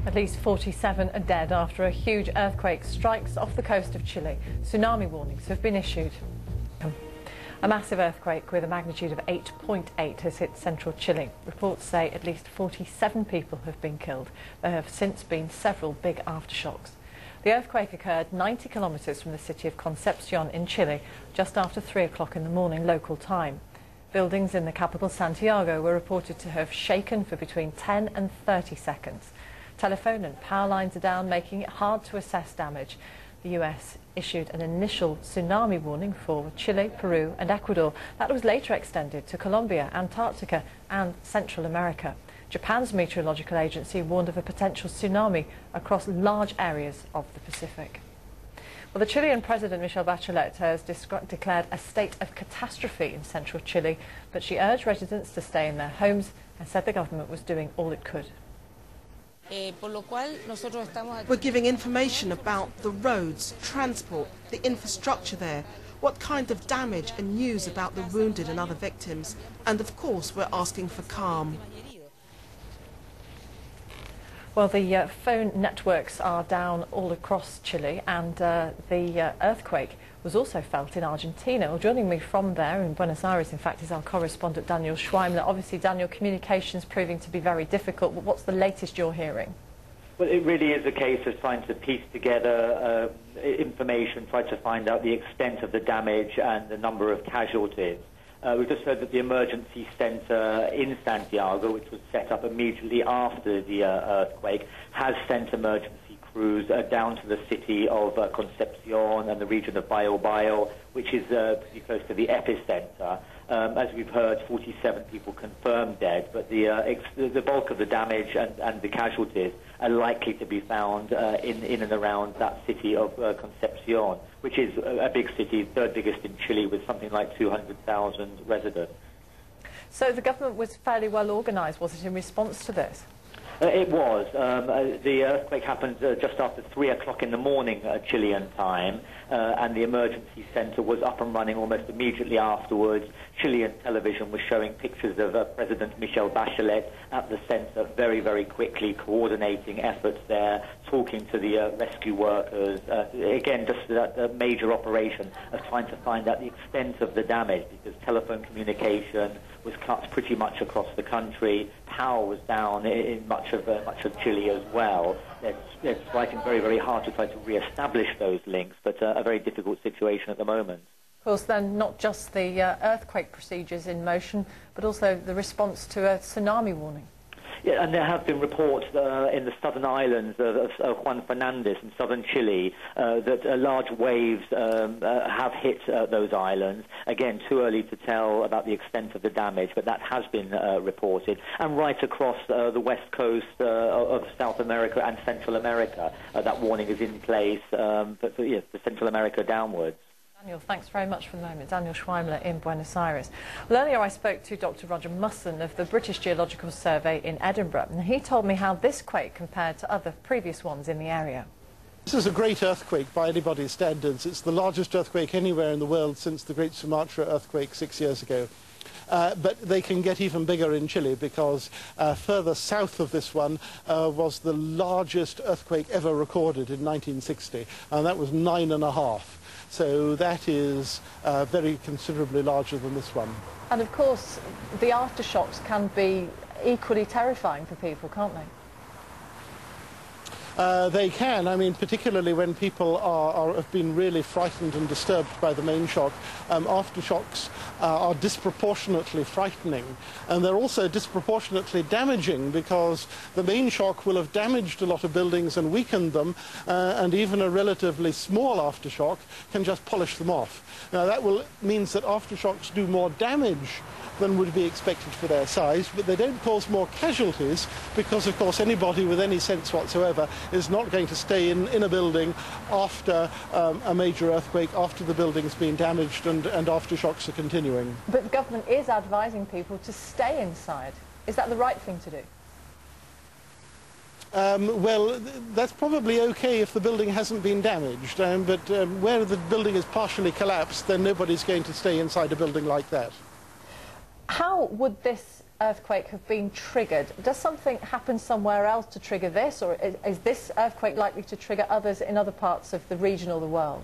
At least 47 are dead after a huge earthquake strikes off the coast of Chile. Tsunami warnings have been issued. A massive earthquake with a magnitude of 8.8 has hit central Chile. Reports say at least 47 people have been killed. There have since been several big aftershocks. The earthquake occurred 90 kilometres from the city of Concepcion in Chile, just after 3 o'clock in the morning local time. Buildings in the capital Santiago were reported to have shaken for between 10 and 30 seconds. Telephone and power lines are down, making it hard to assess damage. The US issued an initial tsunami warning for Chile, Peru and Ecuador. That was later extended to Colombia, Antarctica and Central America. Japan's meteorological agency warned of a potential tsunami across large areas of the Pacific. Well, the Chilean President Michelle Bachelet has declared a state of catastrophe in central Chile, but she urged residents to stay in their homes and said the government was doing all it could. We're giving information about the roads, transport, the infrastructure there, what kind of damage and news about the wounded and other victims. And of course we're asking for calm. Well, the phone networks are down all across Chile, and the earthquake was also felt in Argentina. Well, joining me from there in Buenos Aires, in fact, is our correspondent Daniel Schweimler. Obviously, Daniel, communication's proving to be very difficult, but what's the latest you're hearing? Well, it really is a case of trying to piece together information, try to find out the extent of the damage and the number of casualties. We've just heard that the emergency centre in Santiago, which was set up immediately after the earthquake, has sent emergency crews down to the city of Concepcion and the region of Bio, which is pretty close to the epicentre. As we've heard, 47 people confirmed dead, but the bulk of the damage and the casualties are likely to be found in and around that city of Concepcion, which is a big city, third biggest in Chile, with something like 200,000 residents. So the government was fairly well organised, was it, in response to this? It was. The earthquake happened just after 3 o'clock in the morning Chilean time, and the emergency centre was up and running almost immediately afterwards. Chilean television was showing pictures of President Michelle Bachelet at the centre very, very quickly, coordinating efforts there, talking to the rescue workers. Again, just that major operation of trying to find out the extent of the damage, because telephone communication was cut pretty much across the country. Power was down in much of Chile as well. They're fighting very, very hard to try to re-establish those links, but a very difficult situation at the moment. Of course, then, not just the earthquake procedures in motion, but also the response to a tsunami warning. Yeah, and there have been reports in the southern islands of Juan Fernandez in southern Chile that large waves have hit those islands. Again, too early to tell about the extent of the damage, but that has been reported. And right across the west coast of South America and Central America, that warning is in place for Central America downwards. Daniel, thanks very much for the moment. Daniel Schweimler in Buenos Aires. Well, earlier I spoke to Dr. Roger Musson of the British Geological Survey in Edinburgh, and he told me how this quake compared to other previous ones in the area. This is a great earthquake by anybody's standards. It's the largest earthquake anywhere in the world since the Great Sumatra earthquake 6 years ago. But they can get even bigger in Chile, because further south of this one was the largest earthquake ever recorded in 1960, and that was 9.5. So that is very considerably larger than this one. And of course, the aftershocks can be equally terrifying for people, can't they? They can. I mean, particularly when people have been really frightened and disturbed by the main shock. Aftershocks are disproportionately frightening, and they're also disproportionately damaging, because the main shock will have damaged a lot of buildings and weakened them, and even a relatively small aftershock can just polish them off. Now that means that aftershocks do more damage than would be expected for their size, but they don't cause more casualties, because of course anybody with any sense whatsoever is not going to stay in a building after a major earthquake, after the building's been damaged and aftershocks are continuing. But the government is advising people to stay inside. Is that the right thing to do? Well, that's probably okay if the building hasn't been damaged, but where the building is partially collapsed, then nobody's going to stay inside a building like that. How would this earthquake have been triggered. Does something happen somewhere else to trigger this, or is this earthquake likely to trigger others in other parts of the region or the world?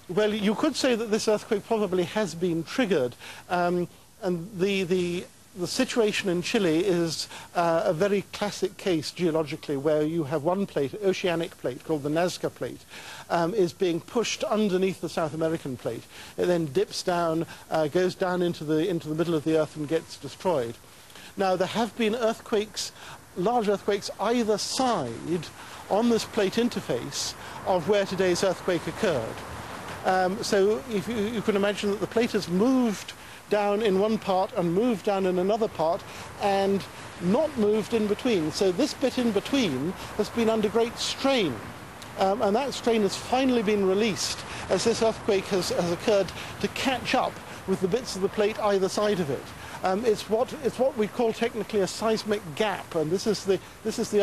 Well, you could say that this earthquake probably has been triggered, and the situation in Chile is a very classic case geologically, where you have one plate, oceanic plate called the Nazca plate, is being pushed underneath the South American plate. It then dips down, goes down into the middle of the earth and gets destroyed. Now, there have been earthquakes, large earthquakes either side on this plate interface of where today's earthquake occurred. So if you can imagine that the plate has moved down in one part and moved down in another part and not moved in between. So this bit in between has been under great strain. And that strain has finally been released as this earthquake has occurred to catch up with the bits of the plate either side of it. It's what we call technically a seismic gap, and this is the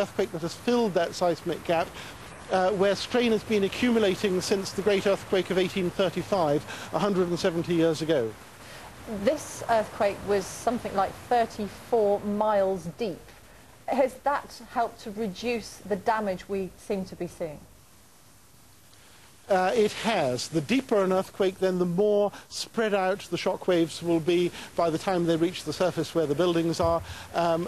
earthquake that has filled that seismic gap, where strain has been accumulating since the great earthquake of 1835, 170 years ago. This earthquake was something like 34 miles deep. Has that helped to reduce the damage we seem to be seeing? It has. The deeper an earthquake, then the more spread out the shock waves will be by the time they reach the surface where the buildings are.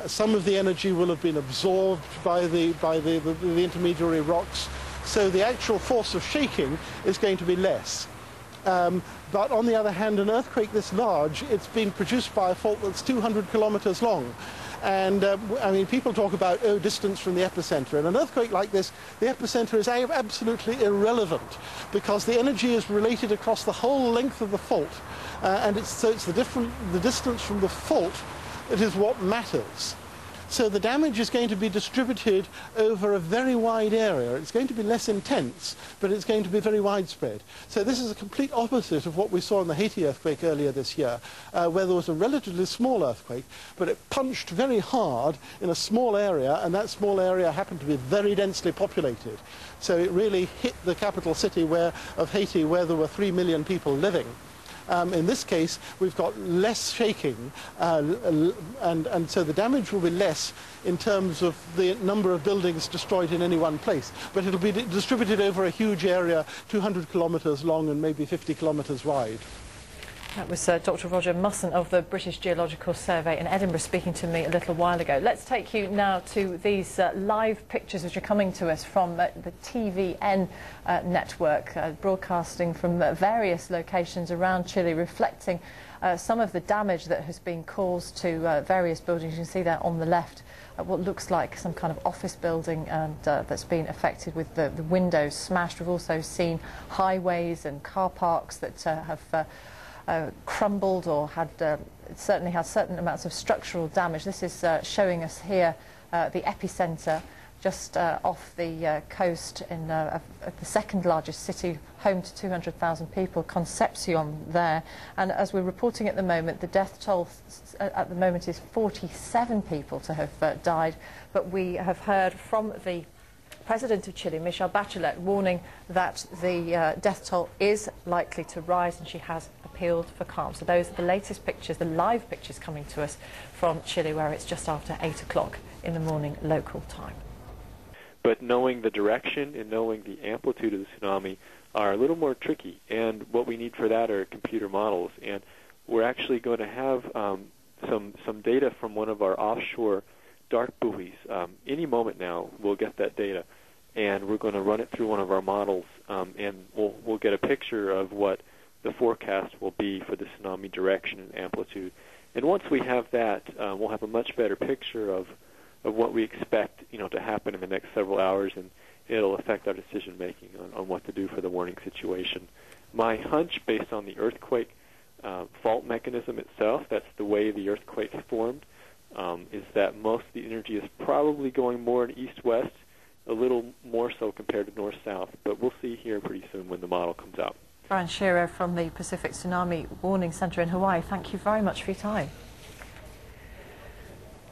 Some of the energy will have been absorbed by the intermediary rocks, so the actual force of shaking is going to be less. But on the other hand, an earthquake this large, it's been produced by a fault that's 200 kilometers long. And I mean, people talk about, oh, distance from the epicenter. In an earthquake like this, the epicenter is absolutely irrelevant, because the energy is related across the whole length of the fault. And so it's the distance from the fault that is what matters. So the damage is going to be distributed over a very wide area. It's going to be less intense, but it's going to be very widespread. So this is a complete opposite of what we saw in the Haiti earthquake earlier this year, where there was a relatively small earthquake, but it punched very hard in a small area, and that small area happened to be very densely populated. So it really hit the capital city of Haiti, where there were 3 million people living. In this case, we've got less shaking, and so the damage will be less in terms of the number of buildings destroyed in any one place. But it'll be distributed over a huge area, 200 kilometres long and maybe 50 kilometres wide. That was Dr. Roger Musson of the British Geological Survey in Edinburgh speaking to me a little while ago. Let's take you now to these live pictures which are coming to us from the TVN network, broadcasting from various locations around Chile, reflecting some of the damage that has been caused to various buildings. You can see there on the left what looks like some kind of office building and that's been affected with the windows smashed. We've also seen highways and car parks that have crumbled or had certainly had certain amounts of structural damage. This is showing us here the epicenter just off the coast in the second largest city, home to 200,000 people, Concepcion there. And as we're reporting at the moment, the death toll at the moment is 47 people to have died. But we have heard from the President of Chile, Michelle Bachelet, warning that the death toll is likely to rise, and she has appealed for calm. So those are the latest pictures, the live pictures coming to us from Chile, where it's just after 8 o'clock in the morning local time. But knowing the direction and knowing the amplitude of the tsunami are a little more tricky, and what we need for that are computer models. And we're actually going to have some data from one of our offshore dark buoys. Any moment now we'll get that data, and we're going to run it through one of our models, and we'll get a picture of what the forecast will be for the tsunami direction and amplitude. And once we have that, we'll have a much better picture of what we expect, to happen in the next several hours, and it'll affect our decision making on what to do for the warning situation. My hunch, based on the earthquake fault mechanism itself, that's the way the earthquake formed, is that most of the energy is probably going more in east-west, a little more so compared to north-south. But we'll see here pretty soon when the model comes out. Brian Shearer from the Pacific Tsunami Warning Centre in Hawaii, thank you very much for your time.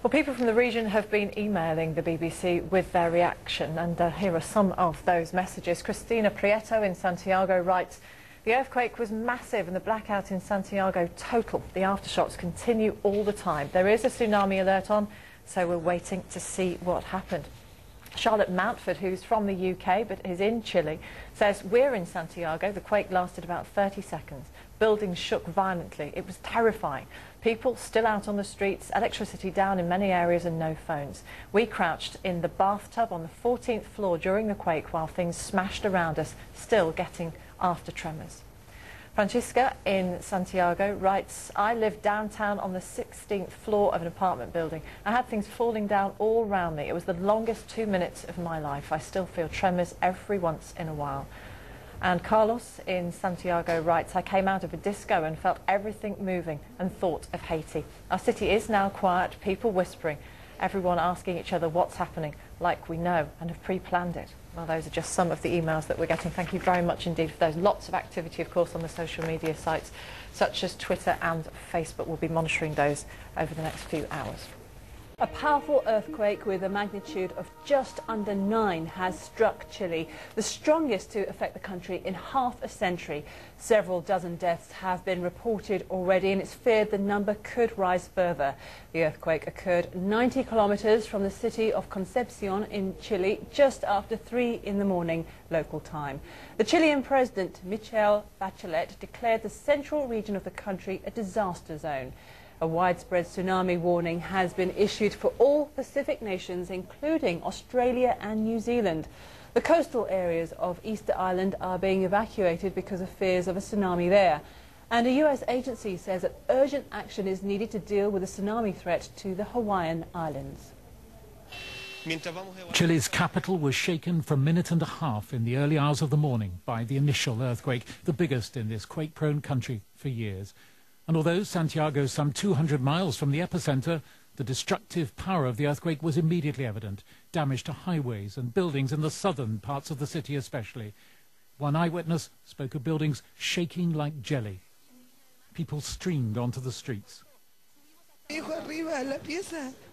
Well, people from the region have been emailing the BBC with their reaction, and here are some of those messages. Christina Prieto in Santiago writes, The earthquake was massive and the blackout in Santiago total. The aftershocks continue all the time. There is a tsunami alert on, so we're waiting to see what happened. Charlotte Mountford, who's from the UK but is in Chile, says we're in Santiago. The quake lasted about 30 seconds. Buildings shook violently. It was terrifying. People still out on the streets, electricity down in many areas and no phones. We crouched in the bathtub on the 14th floor during the quake while things smashed around us, still getting after tremors. Francisca in Santiago writes, I live downtown on the 16th floor of an apartment building. I had things falling down all around me. It was the longest 2 minutes of my life. I still feel tremors every once in a while. And Carlos in Santiago writes, I came out of a disco and felt everything moving and thought of Haiti. Our city is now quiet, people whispering, everyone asking each other what's happening, like we know and have pre-planned it. Well, those are just some of the emails that we're getting. Thank you very much indeed for those. Lots of activity, of course, on the social media sites, such as Twitter and Facebook. We'll be monitoring those over the next few hours. A powerful earthquake with a magnitude of just under 9 has struck Chile, the strongest to affect the country in half a century. Several dozen deaths have been reported already, and it's feared the number could rise further. The earthquake occurred 90 kilometers from the city of Concepcion in Chile just after 3 in the morning local time. The Chilean President Michelle Bachelet declared the central region of the country a disaster zone. A widespread tsunami warning has been issued for all Pacific nations, including Australia and New Zealand. The coastal areas of Easter Island are being evacuated because of fears of a tsunami there. And a US agency says that urgent action is needed to deal with the tsunami threat to the Hawaiian Islands. Chile's capital was shaken for a minute and a half in the early hours of the morning by the initial earthquake, the biggest in this quake-prone country for years. And although Santiago is some 200 miles from the epicenter, the destructive power of the earthquake was immediately evident. Damage to highways and buildings in the southern parts of the city especially. One eyewitness spoke of buildings shaking like jelly. People streamed onto the streets.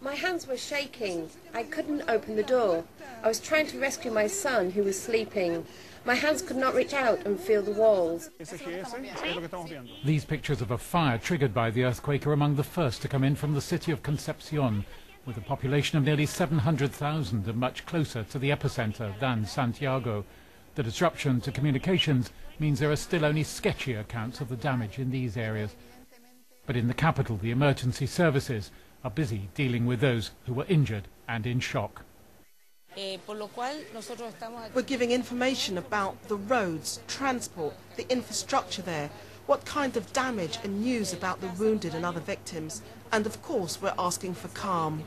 My hands were shaking. I couldn't open the door. I was trying to rescue my son who was sleeping. My hands could not reach out and feel the walls. These pictures of a fire triggered by the earthquake are among the first to come in from the city of Concepcion, with a population of nearly 700,000 and much closer to the epicenter than Santiago. The disruption to communications means there are still only sketchy accounts of the damage in these areas. But in the capital, the emergency services are busy dealing with those who were injured and in shock. We're giving information about the roads, transport, the infrastructure there, what kind of damage and news about the wounded and other victims. And of course, we're asking for calm.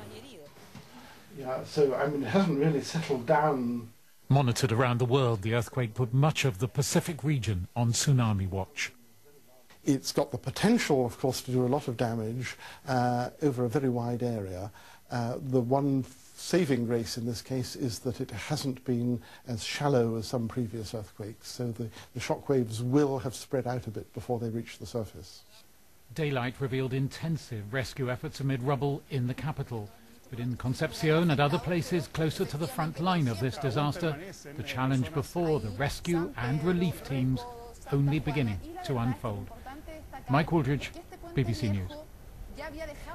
Yeah, so, I mean, it hasn't really settled down. Monitored around the world, the earthquake put much of the Pacific region on tsunami watch. It's got the potential, of course, to do a lot of damage over a very wide area. The one saving grace in this case is that it hasn't been as shallow as some previous earthquakes, so the shock waves will have spread out a bit before they reach the surface. Daylight revealed intensive rescue efforts amid rubble in the capital. But in Concepcion and other places closer to the front line of this disaster, the challenge before the rescue and relief teams only beginning to unfold. Mike Wooldridge, BBC News.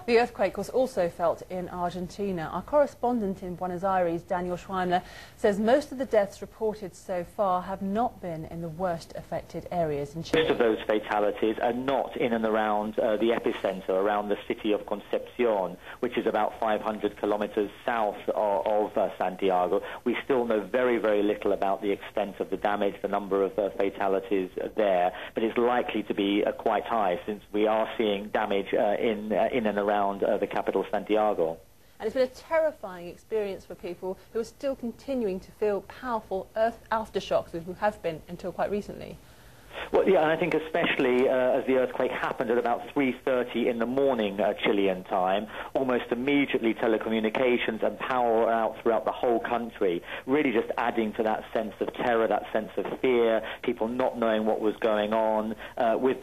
The earthquake was also felt in Argentina. Our correspondent in Buenos Aires, Daniel Schweimler, says most of the deaths reported so far have not been in the worst affected areas in Chile. Most of those fatalities are not in and around the epicenter, around the city of Concepcion, which is about 500 kilometers south of Santiago. We still know very, very little about the extent of the damage, the number of fatalities there, but it's likely to be quite high since we are seeing damage in and around the capital, Santiago. And it's been a terrifying experience for people who are still continuing to feel powerful earth aftershocks, who have been until quite recently. Well, yeah, and I think especially as the earthquake happened at about 3:30 in the morning Chilean time, almost immediately telecommunications and power were out throughout the whole country, really just adding to that sense of terror, that sense of fear, people not knowing what was going on, with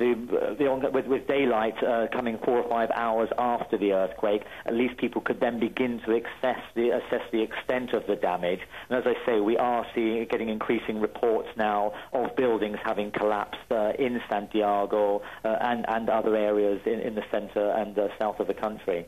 daylight coming 4 or 5 hours after the earthquake. At least people could then begin to assess the extent of the damage. And as I say, we are getting increasing reports now of buildings having collapsed collapsed in Santiago and other areas in the center and south of the country.